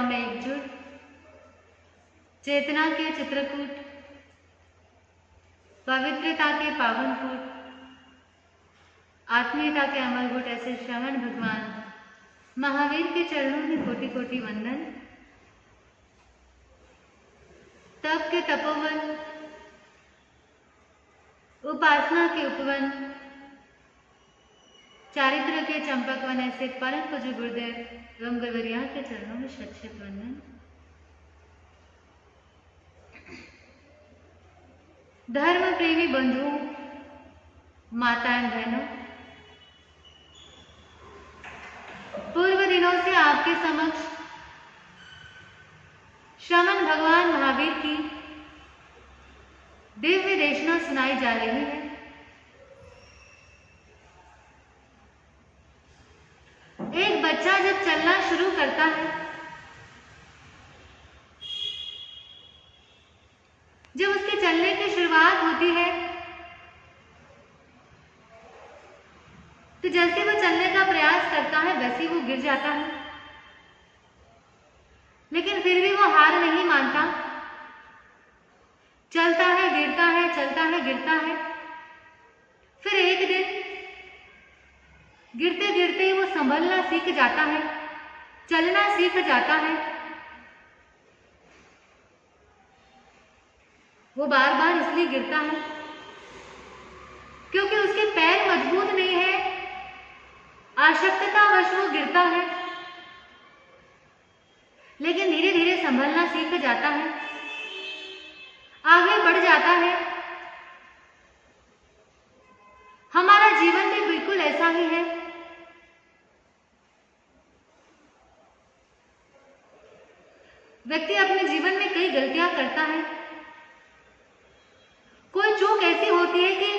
में एकजुट, चेतना के चित्रकूट, पवित्रता के पावनकूट, आत्मीयता के अमरकूट ऐसे श्रवण भगवान महावीर के चरणों में कोटि कोटि वंदन। तप के तपोवन, उपासना के उपवन, चारित्र के चंपकवन ऐसे परम पूज्य गुरुदेव एवं गुरुवरिया के चरणों में शत शत वंदन। धर्म प्रेमी बंधुओं, माताएं बहनों, पूर्व दिनों से आपके समक्ष श्रवण भगवान महावीर की दिव्य देशना सुनाई जा रही है। एक बच्चा जब चलना शुरू करता है, जब उसके चलने की शुरुआत होती है, तो जैसे वो चलने का प्रयास करता है वैसे वो गिर जाता है, लेकिन फिर भी वो हार नहीं मानता। चलता है, गिरता है, चलता है, गिरता है। फिर एक दिन गिरते गिरते ही वो संभलना सीख जाता है, चलना सीख जाता है। वो बार बार इसलिए गिरता है क्योंकि उसके पैर मजबूत नहीं है, आवश्यकतावश वो गिरता है, लेकिन धीरे धीरे संभलना सीख जाता है, आगे बढ़ जाता है। हमारा जीवन भी बिल्कुल ऐसा ही है। व्यक्ति अपने जीवन में कई गलतियां करता है। कोई चूक ऐसी होती है कि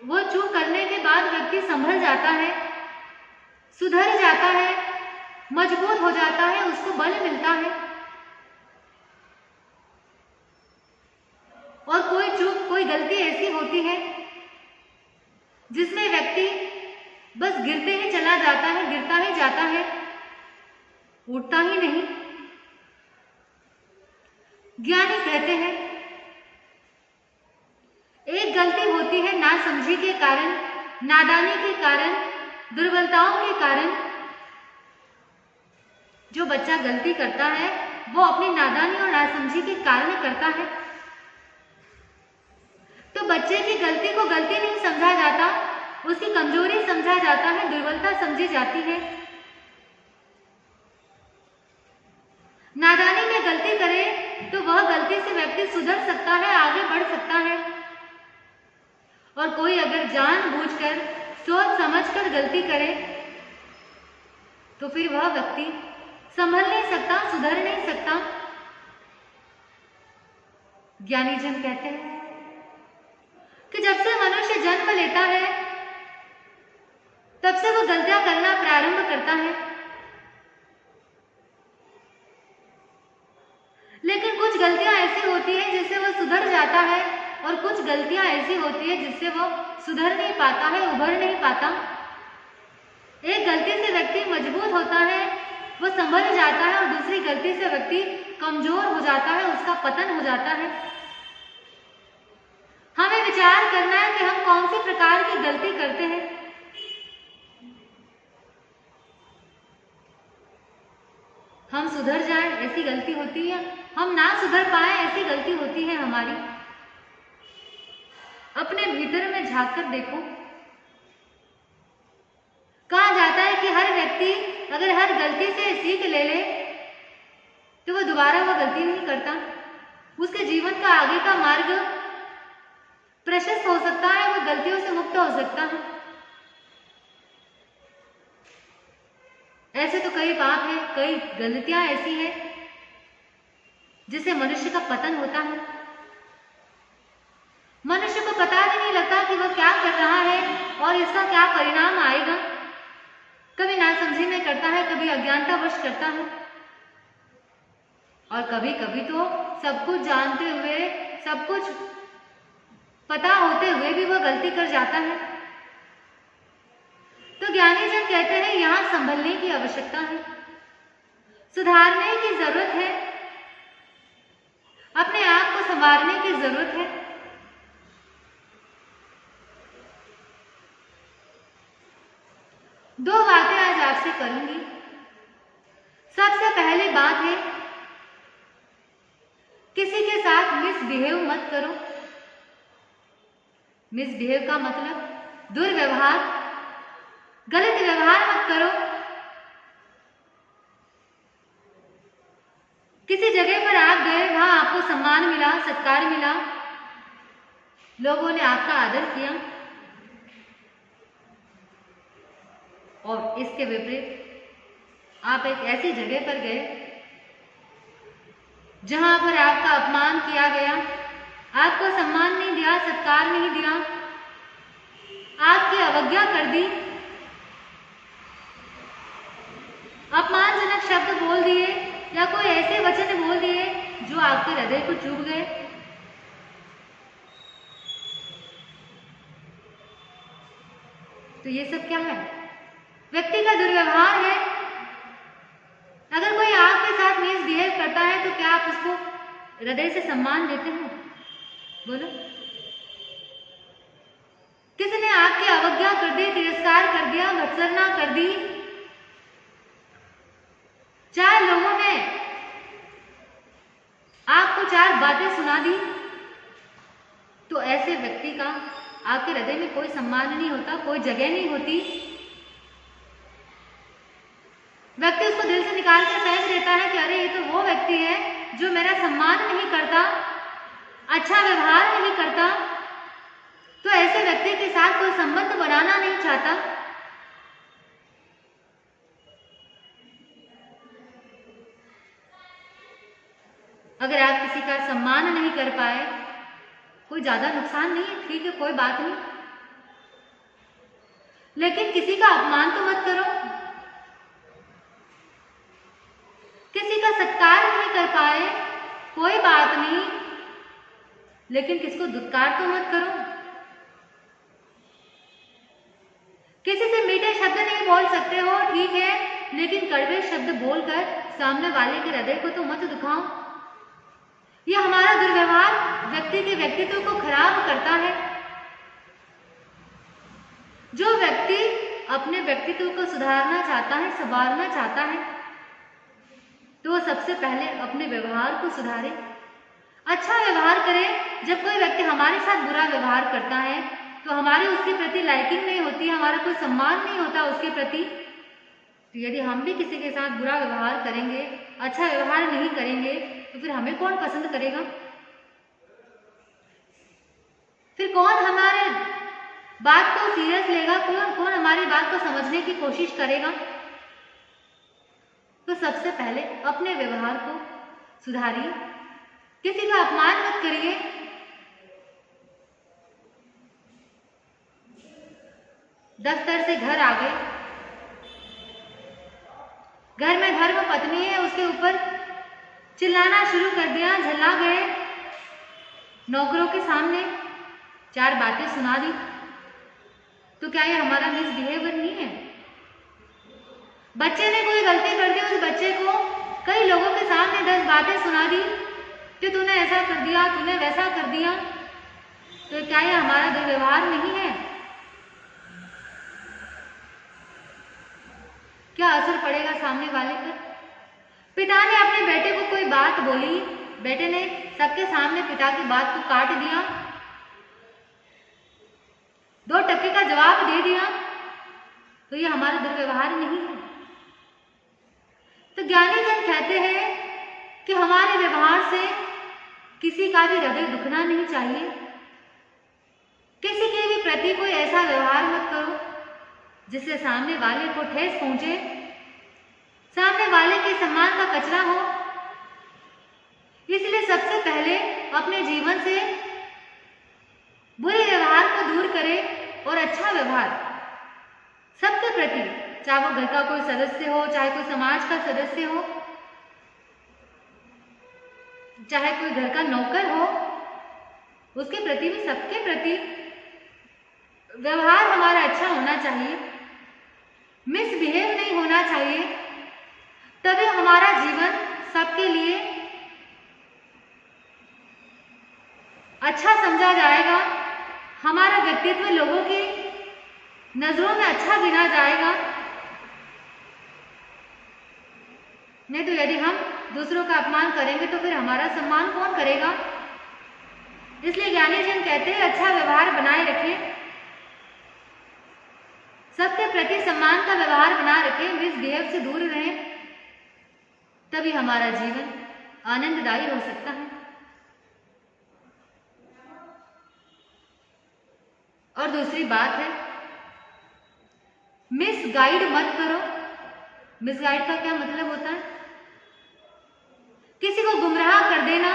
वो चूक करने के बाद व्यक्ति संभल जाता है, सुधर जाता है, मजबूत हो जाता है, उसको बल मिलता है। और कोई चूक, कोई गलती ऐसी होती है जिसमें व्यक्ति बस गिरते ही चला जाता है, गिरता ही जाता है, उठता ही नहीं। ज्ञानी कहते हैं एक गलती होती है नासमझी के कारण, नादानी के कारण, दुर्बलताओं के कारण। जो बच्चा गलती करता है वो अपनी नादानी और नासमझी के कारण करता है। तो बच्चे की गलती को गलती नहीं समझा जाता, उसकी कमजोरी समझा जाता है, दुर्बलता समझी जाती है। नादानी में गलती करे तो वह गलती से व्यक्ति सुधर सकता है, आगे बढ़ सकता है। और कोई अगर जानबूझकर, सोच समझकर गलती करे तो फिर वह व्यक्ति संभल नहीं सकता, सुधर नहीं सकता। ज्ञानी जन कहते हैं कि जब से मनुष्य जन्म लेता है तब से वो गलतियां करना प्रारंभ करता है, लेकिन कुछ गलतियां ऐसी होती है जिससे वो सुधर जाता है और कुछ गलतियां ऐसी होती है जिससे वो सुधर नहीं पाता है, उभर नहीं पाता। एक गलती से व्यक्ति मजबूत होता है, वो संभल जाता है, और दूसरी गलती से व्यक्ति कमजोर हो जाता है, उसका पतन हो जाता है। हमें विचार करना है कि हम कौन सी प्रकार की गलती करते हैं। हम सुधर जाएं ऐसी गलती होती है, हम ना सुधर पाए ऐसी गलती होती है हमारी। अपने भीतर में झांक कर देखो। कहा जाता है कि हर व्यक्ति अगर हर गलती से सीख ले ले तो वह दोबारा वह गलती नहीं करता। उसके जीवन का आगे का मार्ग प्रशस्त हो सकता है, वो गलतियों से मुक्त हो सकता है। ऐसे तो कई पाप है, कई गलतियां ऐसी हैं जिससे मनुष्य का पतन होता है। मनुष्य को पता भी नहीं लगता कि वह क्या कर रहा है और इसका क्या परिणाम आएगा। कभी नासमझी में करता है, कभी अज्ञानतावश करता है, और कभी कभी तो सब कुछ जानते हुए, सब कुछ पता होते हुए भी वह गलती कर जाता है। तो ज्ञानी जन कहते हैं यहां संभलने की आवश्यकता है। सुधारने की जरूरत है, अपने आप को संवारने की जरूरत है। दो बातें आज आपसे करूंगी। सबसे पहली बात है, किसी के साथ मिसबिहेव मत करो। मिसबिहेव का मतलब दुर्व्यवहार, गलत व्यवहार मत करो। किसी जगह पर आप गए, वहां आपको सम्मान मिला, सत्कार मिला, लोगों ने आपका आदर किया, और इसके विपरीत आप एक ऐसी जगह पर गए जहां पर आपका अपमान किया गया, आपको सम्मान नहीं दिया, सत्कार नहीं दिया, आपकी अवज्ञा कर दी, अपमानजनक शब्द बोल दिए या कोई ऐसे वचन बोल दिए जो आपके हृदय को चुभ गए। तो ये सब क्या है? व्यक्ति का दुर्व्यवहार है। अगर कोई आपके साथ मिसबिहेव करता है तो क्या आप उसको हृदय से सम्मान देते हो? बोलो। किसी ने आपकी अवज्ञा कर दी, तिरस्कार कर दिया, भत्सना कर दी, चार लोगों ने आपको चार बातें सुना दी, तो ऐसे व्यक्ति का आपके हृदय में कोई सम्मान नहीं होता, कोई जगह नहीं होती। व्यक्ति उसको दिल से निकाल कर फेंक देता है कि अरे ये तो वो व्यक्ति है जो मेरा सम्मान नहीं करता, अच्छा व्यवहार नहीं करता, तो ऐसे व्यक्ति के साथ कोई संबंध बनाना नहीं चाहता। अगर आप किसी का सम्मान नहीं कर पाए, कोई ज्यादा नुकसान नहीं है, ठीक है, कोई बात नहीं, लेकिन किसी का अपमान तो मत करो। किसी का सत्कार नहीं कर पाए, कोई बात नहीं, लेकिन किसको दुत्कार तो मत करो। किसी से मीठे शब्द नहीं बोल सकते हो, ठीक है, लेकिन कड़वे शब्द बोलकर सामने वाले के हृदय को तो मत दुखाओ। यह हमारा दुर्व्यवहार व्यक्ति के व्यक्तित्व को खराब करता है। जो व्यक्ति अपने व्यक्तित्व को सुधारना चाहता है, संवारना चाहता है, तो वो सबसे पहले अपने व्यवहार को सुधारे, अच्छा व्यवहार करे। जब कोई व्यक्ति हमारे साथ बुरा व्यवहार करता है तो हमारी उसके प्रति लाइकिंग नहीं होती, हमारा कोई सम्मान नहीं होता उसके प्रति। तो यदि हम भी किसी के साथ बुरा व्यवहार करेंगे, अच्छा व्यवहार नहीं करेंगे, तो फिर हमें कौन पसंद करेगा? फिर कौन हमारे बात को सीरियस लेगा? कौन हमारी बात को समझने की कोशिश करेगा? तो सबसे पहले अपने व्यवहार को सुधारिए, किसी का अपमान मत करिए। दफ्तर से घर आ गए, घर में धर्म पत्नी है, उसके ऊपर चिल्लाना शुरू कर दिया, झल्ला गए, नौकरों के सामने चार बातें सुना दी, तो क्या ये हमारा मिसबिहेवियर नहीं है? बच्चे ने कोई गलती कर दी, उस बच्चे को कई लोगों के सामने 10 बातें सुना दी कि तूने ऐसा कर दिया, तूने वैसा कर दिया, तो क्या ये हमारा दुर्व्यवहार नहीं है? क्या असर पड़ेगा सामने वाले पर? पिता ने अपने बेटे को कोई बात बोली, बेटे ने सबके सामने पिता की बात को काट दिया, 2 टके का जवाब दे दिया, तो ये हमारा दुर्व्यवहार नहीं है। तो ज्ञानी जन कहते हैं कि हमारे व्यवहार से किसी का भी हृदय दुखना नहीं चाहिए। किसी के भी प्रति कोई ऐसा व्यवहार मत करो जिससे सामने वाले को ठेस पहुंचे, सामने वाले के सम्मान का कचरा हो। इसलिए सबसे पहले अपने जीवन से बुरे व्यवहार को दूर करें और अच्छा व्यवहार सबके प्रति, चाहे वो घर का कोई सदस्य हो, चाहे कोई समाज का सदस्य हो, चाहे कोई घर का नौकर हो, उसके प्रति भी, सबके प्रति व्यवहार हमारा अच्छा होना चाहिए, मिसबिहेव नहीं होना चाहिए, तभी हमारा जीवन सबके लिए अच्छा समझा जाएगा, हमारा व्यक्तित्व लोगों की नजरों में अच्छा गिना जाएगा। नहीं तो यदि हम दूसरों का अपमान करेंगे तो फिर हमारा सम्मान कौन करेगा। इसलिए ज्ञानी जन कहते हैं अच्छा व्यवहार बनाए रखें, सबके प्रति सम्मान का व्यवहार बना रखें, मिसबिहेव से दूर रहें, तभी हमारा जीवन आनंददायी हो सकता है। और दूसरी बात है, मिसगाइड मत करो। मिसगाइड का क्या मतलब होता है? किसी को गुमराह कर देना,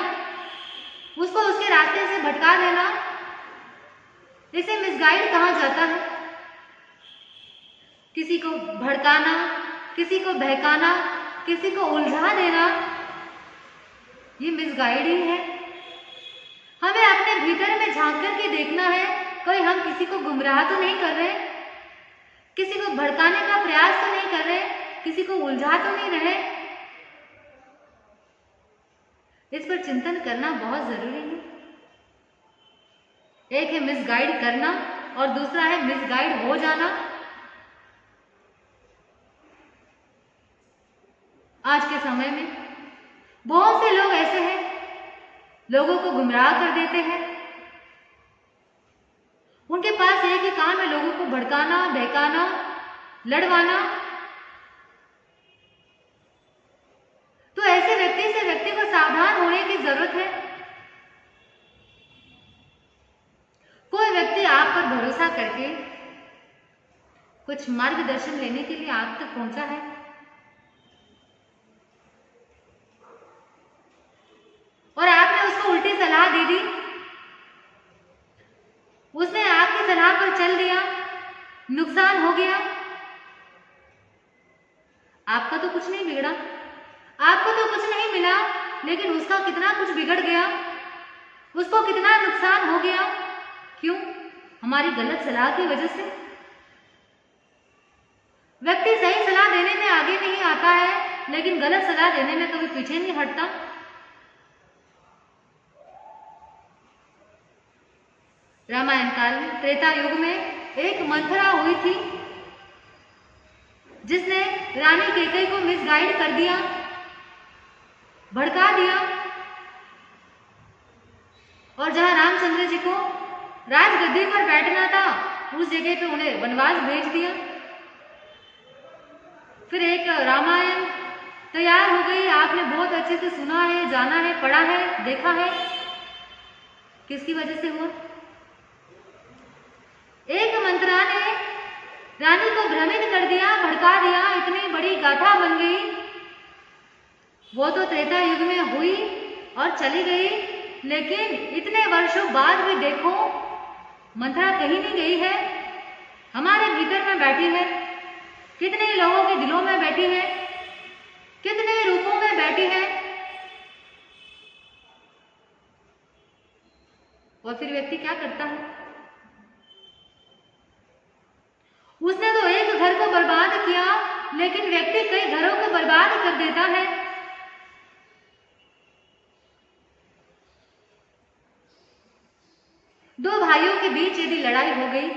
उसको उसके रास्ते से भटका देना, इसे मिसगाइड कहा जाता है। किसी को भड़काना, किसी को बहकाना, किसी को उलझा देना, ये मिसगाइड ही है। हमें अपने भीतर में झांक करके देखना है, कोई हम किसी को गुमराह तो नहीं कर रहे, किसी को भड़काने का प्रयास तो नहीं कर रहे, किसी को उलझा तो नहीं रहे। इस पर चिंतन करना बहुत जरूरी है। एक है मिसगाइड करना और दूसरा है मिसगाइड हो जाना। आज के समय में बहुत से लोग ऐसे हैं, लोगों को गुमराह कर देते हैं। उनके पास एक ही काम है, लोगों को भड़काना, बहकाना, लड़वाना। तो ऐसे व्यक्ति से व्यक्ति को सावधान होने की जरूरत है। कोई व्यक्ति आप पर भरोसा करके कुछ मार्गदर्शन लेने के लिए आप तक पहुंचा है, और आपने उसको उल्टी सलाह दे दी, उसने आपकी सलाह पर चल दिया, नुकसान हो गया। आपका तो कुछ नहीं बिगड़ा, आपको तो कुछ नहीं मिला, लेकिन उसका कितना कुछ बिगड़ गया, उसको कितना नुकसान हो गया। क्यों? हमारी गलत सलाह की वजह से। व्यक्ति सही सलाह देने में आगे नहीं आता है, लेकिन गलत सलाह देने में कभी पीछे नहीं हटता। रामायण काल में, त्रेता युग में एक मंथरा हुई थी, जिसने रानी कैकेयी को मिसगाइड कर दिया, भड़का दिया, और जहां रामचंद्र जी को राजगद्दी पर बैठना था, उस जगह पे उन्हें वनवास भेज दिया। फिर एक रामायण तैयार हो गई। आपने बहुत अच्छे से सुना है, जाना है, पढ़ा है, देखा है। किसकी वजह से हुआ? एक मंत्रा ने रानी को भ्रमित कर दिया, भड़का दिया, इतनी बड़ी गाथा बन गई। वो तो त्रेता युग में हुई और चली गई, लेकिन इतने वर्षों बाद भी देखो मंत्रा कहीं नहीं गई है, हमारे भीतर में बैठी है, कितने लोगों के दिलों में बैठी है, कितने रूपों में बैठी है। और फिर व्यक्ति क्या करता है? उसने तो एक घर को बर्बाद किया, लेकिन व्यक्ति कई घरों को बर्बाद कर देता है। दो भाइयों के बीच यदि लड़ाई हो गई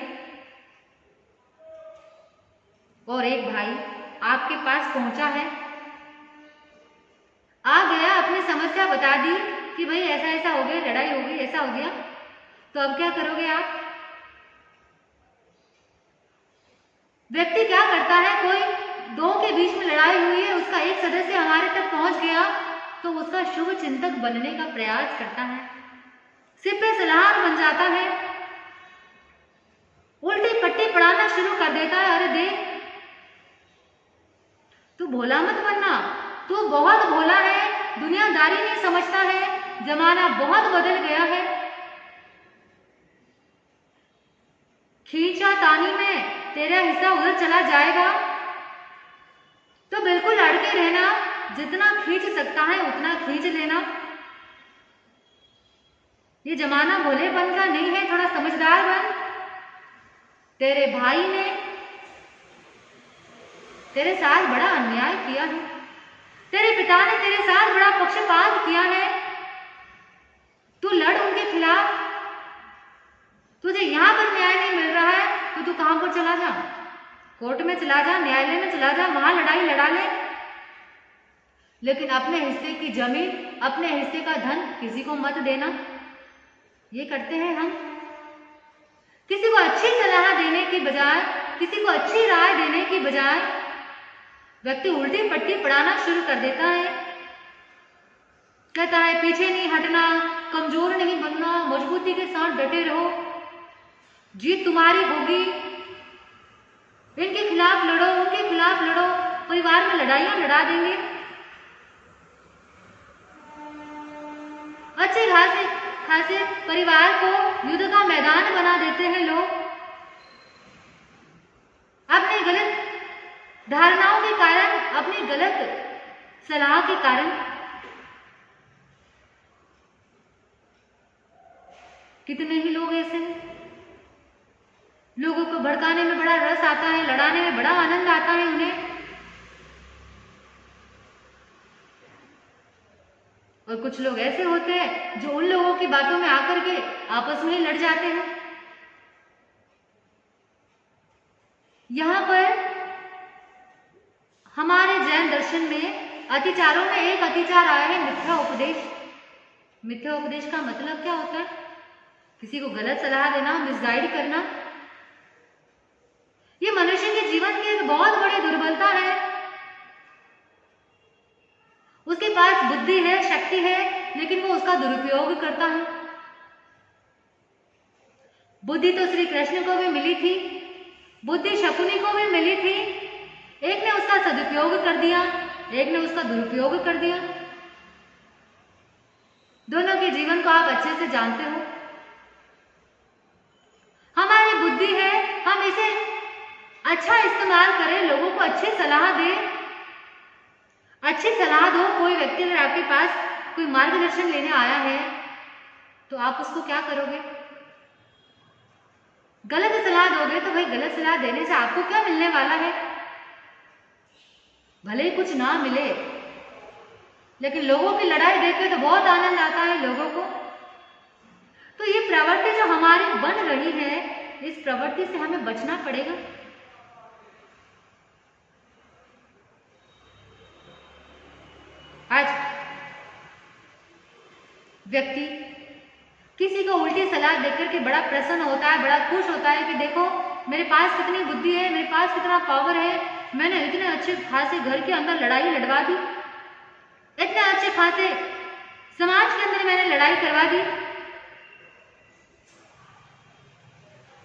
और एक भाई आपके पास पहुंचा है, आ गया, अपनी समस्या बता दी कि भाई ऐसा ऐसा हो गया, लड़ाई हो गई, ऐसा हो गया, तो अब क्या करोगे आप? व्यक्ति क्या करता है? कोई दो के बीच में लड़ाई हुई है, उसका एक सदस्य हमारे तक पहुंच गया, तो उसका शुभ चिंतक बनने का प्रयास करता है, सिपे सलाहत बन जाता है, उल्टी पट्टी पढ़ाना शुरू कर देता है। अरे देख, तू भोला मत बनना, तू बहुत भोला है, दुनियादारी नहीं समझता है, जमाना बहुत बदल गया है। खींचा तानी में तेरा हिस्सा उधर चला जाएगा, तो बिल्कुल अड़के रहना, जितना खींच सकता है उतना खींच लेना। ये जमाना भोलेपन का नहीं है, थोड़ा समझदार बन। तेरे भाई ने तेरे साथ बड़ा अन्याय किया है, तेरे पिता ने तेरे साथ बड़ा पक्षपात किया है, तू लड़ उनके खिलाफ। तुझे यहाँ पर न्याय नहीं मिल रहा है तो तू कहां पर चला जा, कोर्ट में चला जा, न्यायालय में चला जा, वहां लड़ाई लड़ा ले। लेकिन अपने हिस्से की जमीन, अपने हिस्से का धन किसी को मत देना। ये करते हैं हम। किसी को अच्छी सलाह देने की बजाय, किसी को अच्छी राय देने की बजाय व्यक्ति उल्टी पट्टी पढ़ाना शुरू कर देता है। कहता है पीछे नहीं हटना, कमजोर नहीं बनना, मजबूती के साथ डटे रहो, जीत तुम्हारी होगी, इनके खिलाफ लड़ो, उनके खिलाफ लड़ो, परिवार में लड़ाइयां लड़ा देंगे। अच्छे खासे परिवार को युद्ध का मैदान बना देते हैं लोग। अपने गलत धारणाओं के कारण, अपनी गलत सलाह के कारण। कितने ही लोग ऐसे हैं। लोगों को भड़काने में बड़ा रस आता है, लड़ाने में बड़ा आनंद आता है उन्हें। और कुछ लोग ऐसे होते हैं जो उन लोगों की बातों में आकर के आपस में ही लड़ जाते हैं। यहां पर हमारे जैन दर्शन में अतिचारों में एक अतिचार आया है मिथ्या उपदेश। मिथ्या उपदेश का मतलब क्या होता है? किसी को गलत सलाह देना, मिसगाइड करना। ये मनुष्य के जीवन की एक बहुत बड़ी दुर्बलता है। उसके पास बुद्धि है, शक्ति है, लेकिन वो उसका दुरुपयोग करता है। बुद्धि तो श्री कृष्ण को भी मिली थी, बुद्धि शकुनी को भी मिली थी। एक ने उसका सदुपयोग कर दिया, एक ने उसका दुरुपयोग कर दिया। दोनों के जीवन को आप अच्छे से जानते हो। हमारी बुद्धि है, हम इसे अच्छा इस्तेमाल करें, लोगों को अच्छी सलाह दें, अच्छी सलाह दो। कोई व्यक्ति अगर आपके पास कोई मार्गदर्शन लेने आया है तो आप उसको क्या करोगे? गलत सलाह दोगे तो भाई गलत सलाह देने से आपको क्या मिलने वाला है? भले ही कुछ ना मिले, लेकिन लोगों की लड़ाई देख के तो बहुत आनंद आता है लोगों को। तो ये प्रवृत्ति जो हमारी बन रही है, इस प्रवृत्ति से हमें बचना पड़ेगा। आज व्यक्ति किसी को उल्टी सलाह देकर के बड़ा प्रसन्न होता है, बड़ा खुश होता है कि देखो मेरे पास कितनी बुद्धि है, मेरे पास कितना पावर है, मैंने इतने अच्छे खासे घर के अंदर लड़ाई लड़वा दी, इतने अच्छे खासे समाज के अंदर मैंने लड़ाई करवा दी।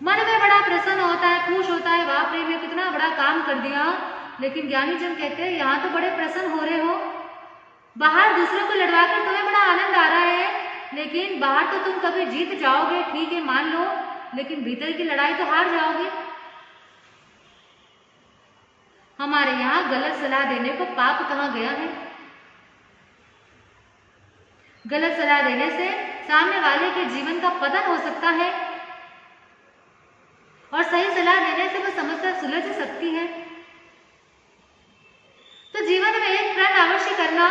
मन में बड़ा प्रसन्न होता है, खुश होता है, बाप रे मैं कितना बड़ा काम कर दिया। लेकिन ज्ञानी जन कहते हैं यहाँ तो बड़े प्रसन्न हो रहे हो, बाहर दूसरों को लड़वा कर तुम्हें बड़ा आनंद आ रहा है, लेकिन बाहर तो तुम कभी जीत जाओगे, ठीक है मान लो, लेकिन भीतर की लड़ाई तो हार जाओगे। हमारे यहाँ गलत सलाह देने को पाप कहाँ गया है? गलत सलाह देने से सामने वाले के जीवन का पतन हो सकता है और सही सलाह देने से वो समस्या सुलझ सकती है। तो जीवन में एक प्रण अवश्य करना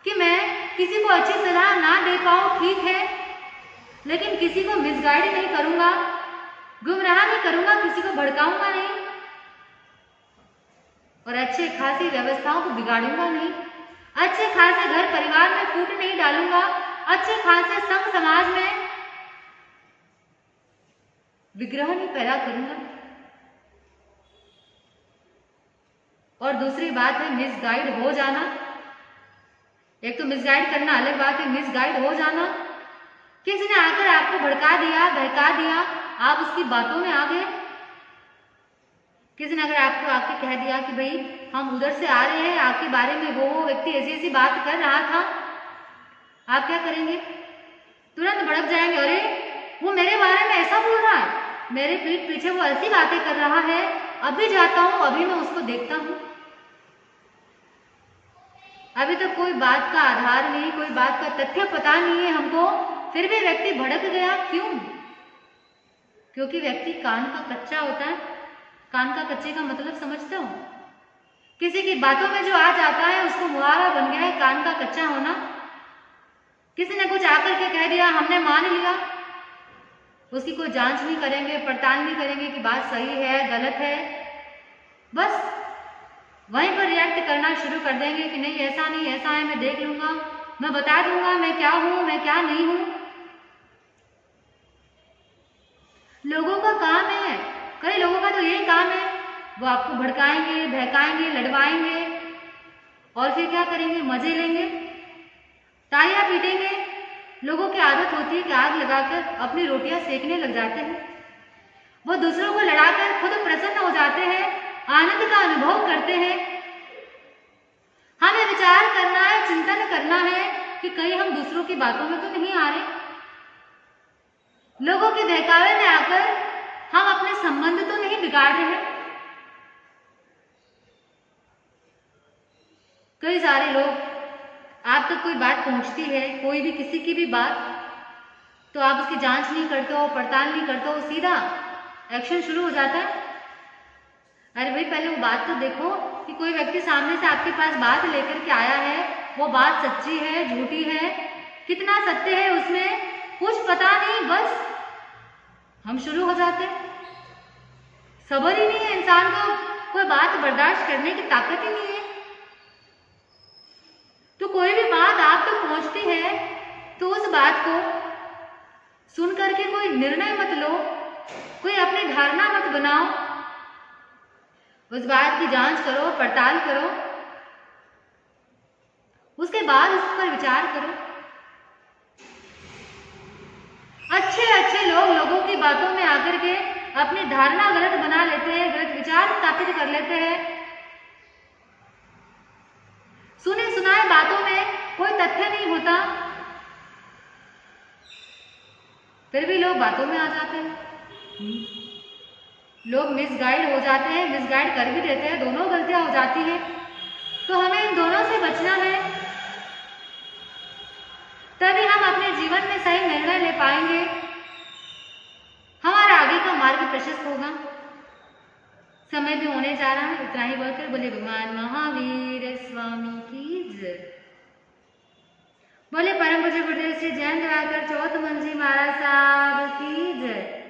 कि मैं किसी को अच्छी सलाह ना दे पाऊं, ठीक है, लेकिन किसी को मिसगाइड नहीं करूंगा, गुमराह नहीं करूंगा, किसी को भड़काऊंगा नहीं और अच्छे खासी व्यवस्थाओं को बिगाड़ूंगा नहीं, अच्छे खासे घर परिवार में फूट नहीं डालूंगा, अच्छे खासे संघ समाज में विग्रह नहीं पैदा करूंगा। और दूसरी बात है मिसगाइड हो जाना। एक तो मिसगाइड करना अलग बात है, मिसगाइड हो जाना, किसी ने आकर आपको भड़का दिया, बहका दिया, आप उसकी बातों में आ गए। किसी ने अगर आपको आके कह दिया कि भाई हम उधर से आ रहे हैं, आपके बारे में वो व्यक्ति ऐसी ऐसी बात कर रहा था, आप क्या करेंगे? तुरंत भड़क जाएंगे, अरे वो मेरे बारे में ऐसा बोल रहा है, मेरे पीठ पीछे वो ऐसी बातें कर रहा है, अभी जाता हूं, अभी मैं उसको देखता हूं। अभी तो कोई बात का आधार नहीं, कोई बात का तथ्य पता नहीं है हमको, फिर भी व्यक्ति भड़क गया। क्यों? क्योंकि व्यक्ति कान का कच्चा होता है। कान का कच्चे का मतलब समझते हो? किसी की बातों में जो आ जाता है उसको मुहावरा बन गया है कान का कच्चा होना। किसी ने कुछ आकर के कह दिया, हमने मान लिया, उसकी कोई जांच नहीं करेंगे, पड़ताल नहीं करेंगे कि बात सही है गलत है, बस वहीं पर रिएक्ट करना शुरू कर देंगे कि नहीं ऐसा नहीं, ऐसा है, मैं देख लूंगा, मैं बता दूंगा मैं क्या हूं, मैं क्या नहीं हूं। लोगों का काम है, कई लोगों का तो यही काम है, वो आपको भड़काएंगे, बहकाएंगे, लड़वाएंगे और फिर क्या करेंगे, मजे लेंगे, तालियां पीटेंगे। लोगों की आदत होती है कि आग लगाकर अपनी रोटियां सेकने लग जाते हैं। वो दूसरों को लड़ाकर खुद प्रसन्न हो जाते हैं, आनंद का अनुभव करते हैं। हमें विचार करना है, चिंतन करना है कि कहीं हम दूसरों की बातों में तो नहीं आ रहे, लोगों के बहकावे में आकर हम अपने संबंध तो नहीं बिगाड़ रहे हैं। कई सारे लोग, आप तक कोई बात पहुंचती है, कोई भी किसी की भी बात, तो आप उसकी जांच नहीं करते हो, पड़ताल नहीं करते हो, सीधा एक्शन शुरू हो जाता है। अरे भाई पहले वो बात तो देखो कि कोई व्यक्ति सामने से आपके पास बात लेकर के आया है, वो बात सच्ची है झूठी है, कितना सत्य है उसमें कुछ पता नहीं, बस हम शुरू हो जाते हैं। सब्र ही नहीं है इंसान को, कोई बात बर्दाश्त करने की ताकत ही नहीं है। तो कोई भी बात आप तक पहुंचती है तो उस बात को सुन करके कोई निर्णय मत लो, कोई अपनी धारणा मत बनाओ, उस बात की जांच करो, पड़ताल करो, उसके बाद उस पर विचार करो। अच्छे अच्छे लोग लोगों की बातों में आकर के अपनी धारणा गलत बना लेते हैं, गलत विचार स्थापित कर लेते हैं। सुने सुनाए बातों में कोई तथ्य नहीं होता, फिर भी लोग बातों में आ जाते हैं। लोग मिसगाइड हो जाते हैं, मिसगाइड कर भी देते हैं, दोनों गलतियां हो जाती हैं। तो हमें इन दोनों से बचना है, तभी हम अपने जीवन में सही निर्णय ले पाएंगे, हमारा आगे का मार्ग प्रशस्त होगा। समय भी होने जा रहा है, इतना ही बोलकर बोले भगवान महावीर स्वामी की जय। बोले परम पूज्य गुरुदेव श्री जयंत वाकर चौथ मंजी महाराज साहब की जय।